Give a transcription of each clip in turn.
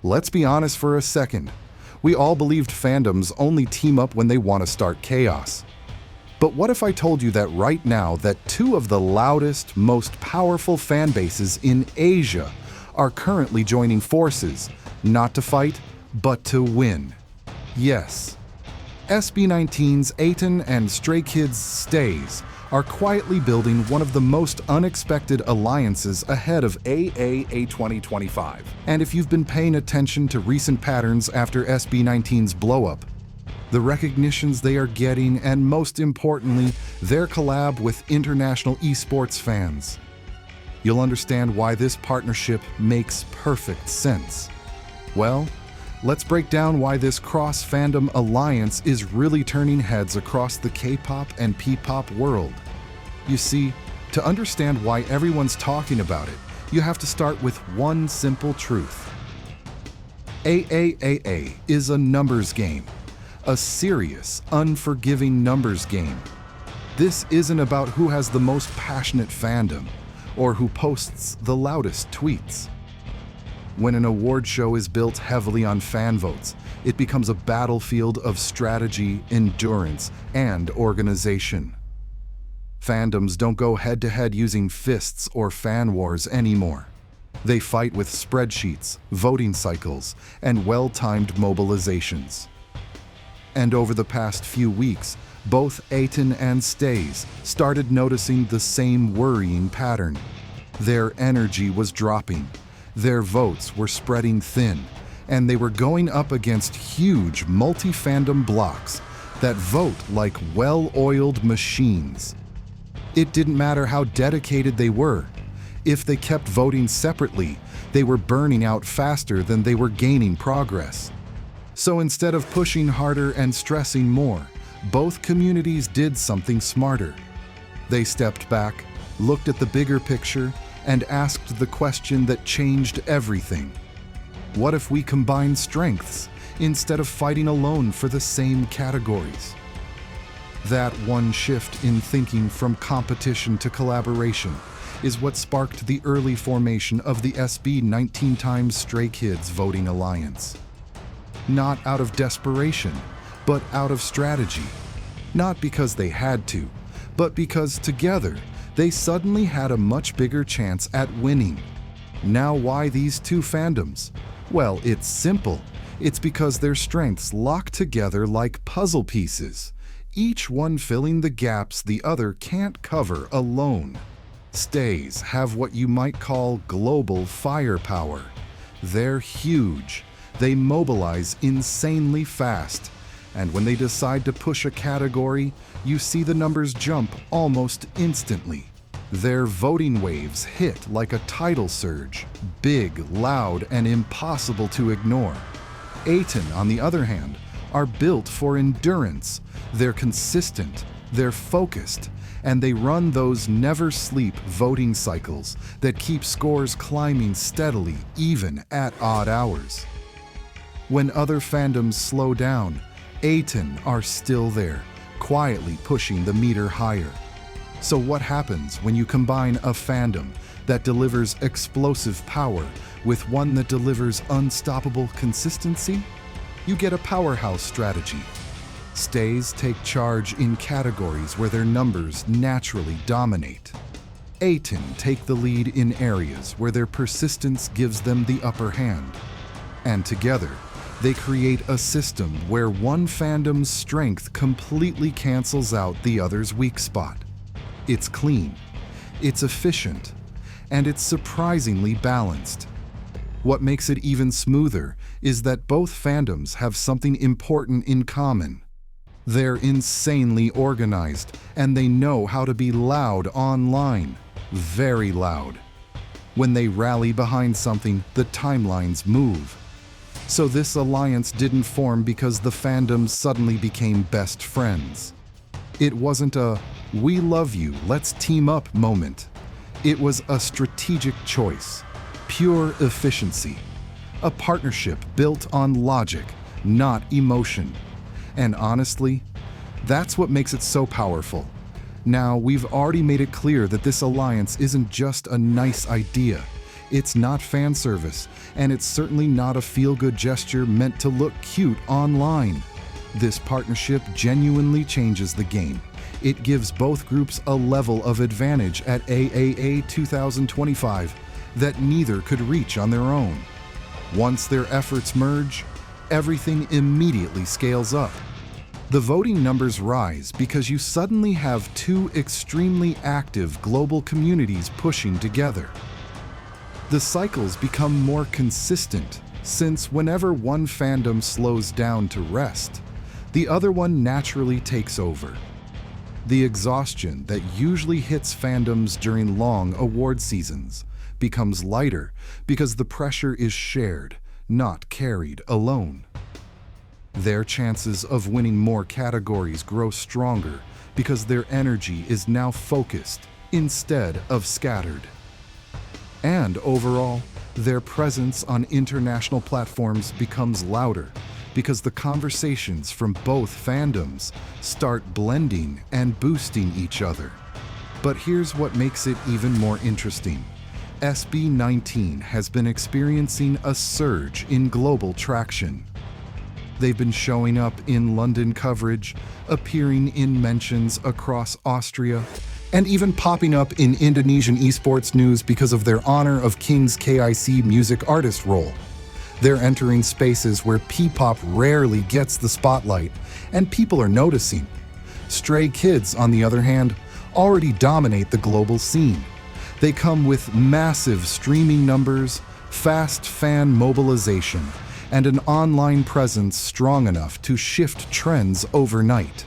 Let's be honest for a second. We all believed fandoms only team up when they want to start chaos. But what if I told you that right now that two of the loudest, most powerful fan bases in Asia are currently joining forces, not to fight, but to win? Yes. SB19's AAA and Stray Kids stays are quietly building one of the most unexpected alliances ahead of AAA 2025. And if you've been paying attention to recent patterns after SB19's blow-up, the recognitions they are getting, and most importantly, their collab with international esports fans, you'll understand why this partnership makes perfect sense. Well, let's break down why this cross-fandom alliance is really turning heads across the K-pop and P-pop world. You see, to understand why everyone's talking about it, you have to start with one simple truth. AAA is a numbers game. A serious, unforgiving numbers game. This isn't about who has the most passionate fandom or who posts the loudest tweets. When an award show is built heavily on fan votes, it becomes a battlefield of strategy, endurance, and organization. Fandoms don't go head-to-head using fists or fan wars anymore. They fight with spreadsheets, voting cycles, and well-timed mobilizations. And over the past few weeks, both AAA and Stays started noticing the same worrying pattern. Their energy was dropping, their votes were spreading thin, and they were going up against huge multi-fandom blocks that vote like well-oiled machines. It didn't matter how dedicated they were. If they kept voting separately, they were burning out faster than they were gaining progress. So instead of pushing harder and stressing more, both communities did something smarter. They stepped back, looked at the bigger picture, and asked the question that changed everything. What if we combine strengths instead of fighting alone for the same categories? That one shift in thinking from competition to collaboration is what sparked the early formation of the SB19 and Stray Kids voting alliance. Not out of desperation, but out of strategy. Not because they had to, but because together they suddenly had a much bigger chance at winning. Now why these two fandoms? Well, it's simple. It's because their strengths lock together like puzzle pieces, each one filling the gaps the other can't cover alone. Stays have what you might call global firepower. They're huge. They mobilize insanely fast, and when they decide to push a category, you see the numbers jump almost instantly. Their voting waves hit like a tidal surge, big, loud, and impossible to ignore. AAA, on the other hand, are built for endurance. They're consistent, they're focused, and they run those never-sleep voting cycles that keep scores climbing steadily even at odd hours. When other fandoms slow down, AAA are still there, quietly pushing the meter higher. So what happens when you combine a fandom that delivers explosive power with one that delivers unstoppable consistency? You get a powerhouse strategy. Stays take charge in categories where their numbers naturally dominate. AAA take the lead in areas where their persistence gives them the upper hand. And together, they create a system where one fandom's strength completely cancels out the other's weak spot. It's clean, it's efficient, and it's surprisingly balanced. What makes it even smoother is that both fandoms have something important in common. They're insanely organized, and they know how to be loud online. Very loud. When they rally behind something, the timelines move. So this alliance didn't form because the fandoms suddenly became best friends. It wasn't a "we love you, let's team up" moment. It was a strategic choice, pure efficiency, a partnership built on logic, not emotion. And honestly, that's what makes it so powerful. Now, we've already made it clear that this alliance isn't just a nice idea. It's not fan service, and it's certainly not a feel-good gesture meant to look cute online. This partnership genuinely changes the game. It gives both groups a level of advantage at AAA 2025 that neither could reach on their own. Once their efforts merge, everything immediately scales up. The voting numbers rise because you suddenly have two extremely active global communities pushing together. The cycles become more consistent, since whenever one fandom slows down to rest, the other one naturally takes over. The exhaustion that usually hits fandoms during long award seasons becomes lighter because the pressure is shared, not carried alone. Their chances of winning more categories grow stronger because their energy is now focused instead of scattered. And overall, their presence on international platforms becomes louder because the conversations from both fandoms start blending and boosting each other. But here's what makes it even more interesting. SB19 has been experiencing a surge in global traction. They've been showing up in London coverage, appearing in mentions across Austria, and even popping up in Indonesian esports news because of their Honor of Kings KIC music artist role. They're entering spaces where Kpop rarely gets the spotlight, and people are noticing. Stray Kids, on the other hand, already dominate the global scene. They come with massive streaming numbers, fast fan mobilization, and an online presence strong enough to shift trends overnight.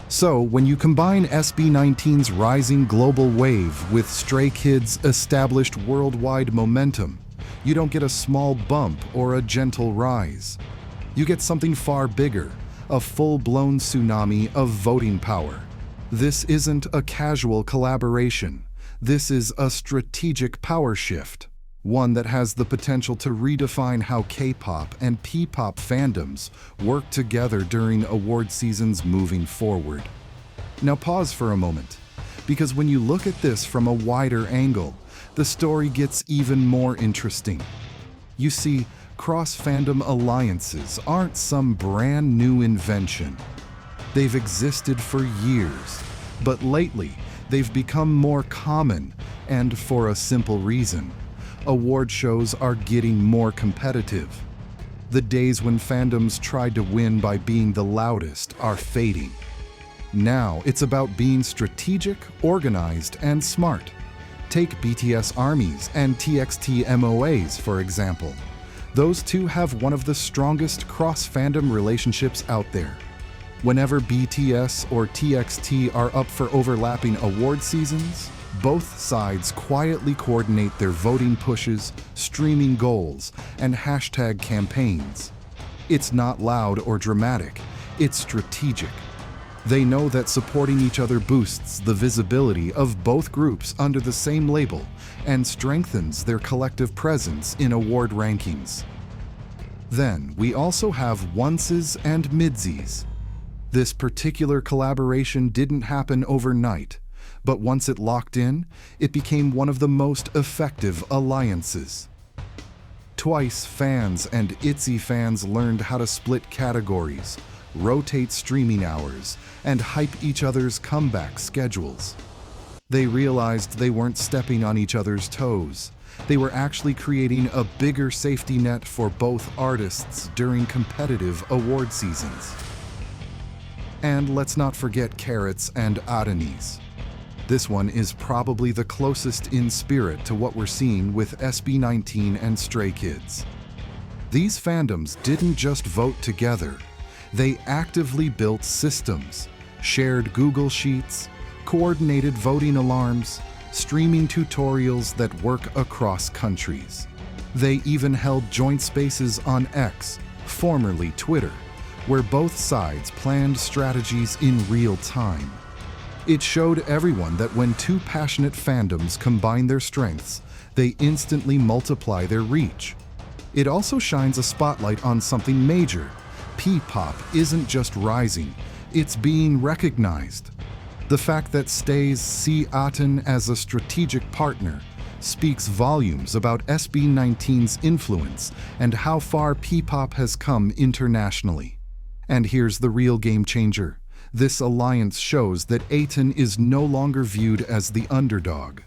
So, when you combine SB19's rising global wave with Stray Kids' established worldwide momentum, you don't get a small bump or a gentle rise. You get something far bigger, a full-blown tsunami of voting power. This isn't a casual collaboration. This is a strategic power shift, one that has the potential to redefine how K-pop and P-pop fandoms work together during award seasons moving forward. Now pause for a moment, because when you look at this from a wider angle, the story gets even more interesting. You see, cross-fandom alliances aren't some brand new invention. They've existed for years, but lately they've become more common, and for a simple reason. Award shows are getting more competitive. The days when fandoms tried to win by being the loudest are fading. Now it's about being strategic, organized, and smart. Take BTS ARMYs and TXT MOAs, for example. Those two have one of the strongest cross-fandom relationships out there. Whenever BTS or TXT are up for overlapping award seasons, both sides quietly coordinate their voting pushes, streaming goals, and hashtag campaigns. It's not loud or dramatic, it's strategic. They know that supporting each other boosts the visibility of both groups under the same label and strengthens their collective presence in award rankings. Then, we also have onces and midsies. This particular collaboration didn't happen overnight, but once it locked in, it became one of the most effective alliances. Twice fans and ITZY fans learned how to split categories, rotate streaming hours, and hype each other's comeback schedules. They realized they weren't stepping on each other's toes. They were actually creating a bigger safety net for both artists during competitive award seasons. And let's not forget Carrots and Adonis. This one is probably the closest in spirit to what we're seeing with SB19 and Stray Kids. These fandoms didn't just vote together. They actively built systems, shared Google Sheets, coordinated voting alarms, streaming tutorials that work across countries. They even held joint spaces on X, formerly Twitter, where both sides planned strategies in real time. It showed everyone that when two passionate fandoms combine their strengths, they instantly multiply their reach. It also shines a spotlight on something major. P-pop isn't just rising, it's being recognized. The fact that Stays see Aten as a strategic partner speaks volumes about SB19's influence and how far Kpop has come internationally. And here's the real game changer. This alliance shows that A10 is no longer viewed as the underdog.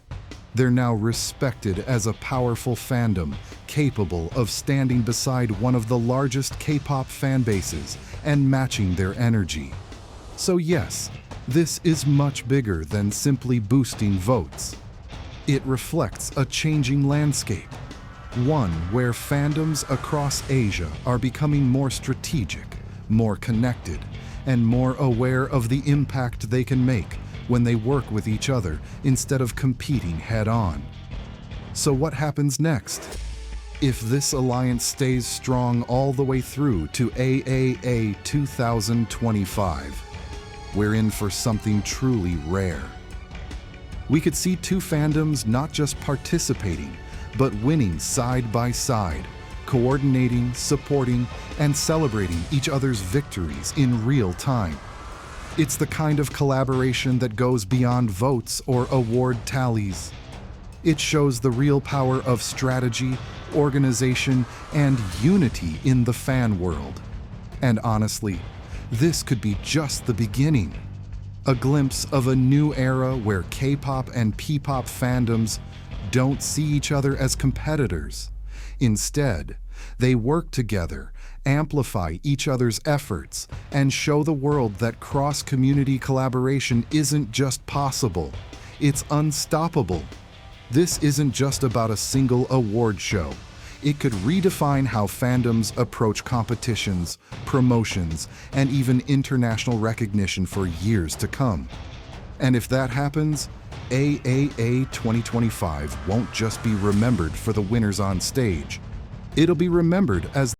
They're now respected as a powerful fandom, capable of standing beside one of the largest K-pop fan bases and matching their energy. So yes, this is much bigger than simply boosting votes. It reflects a changing landscape, one where fandoms across Asia are becoming more strategic, more connected, and more aware of the impact they can make when they work with each other instead of competing head-on. So what happens next? If this alliance stays strong all the way through to AAA 2025, we're in for something truly rare. We could see two fandoms not just participating, but winning side by side, coordinating, supporting, and celebrating each other's victories in real time. It's the kind of collaboration that goes beyond votes or award tallies. It shows the real power of strategy, organization, and unity in the fan world. And honestly, this could be just the beginning. A glimpse of a new era where K-pop and P-pop fandoms don't see each other as competitors. Instead, they work together, amplify each other's efforts, and show the world that cross-community collaboration isn't just possible, it's unstoppable. This isn't just about a single award show. It could redefine how fandoms approach competitions, promotions, and even international recognition for years to come. And if that happens, AAA 2025 won't just be remembered for the winners on stage. It'll be remembered as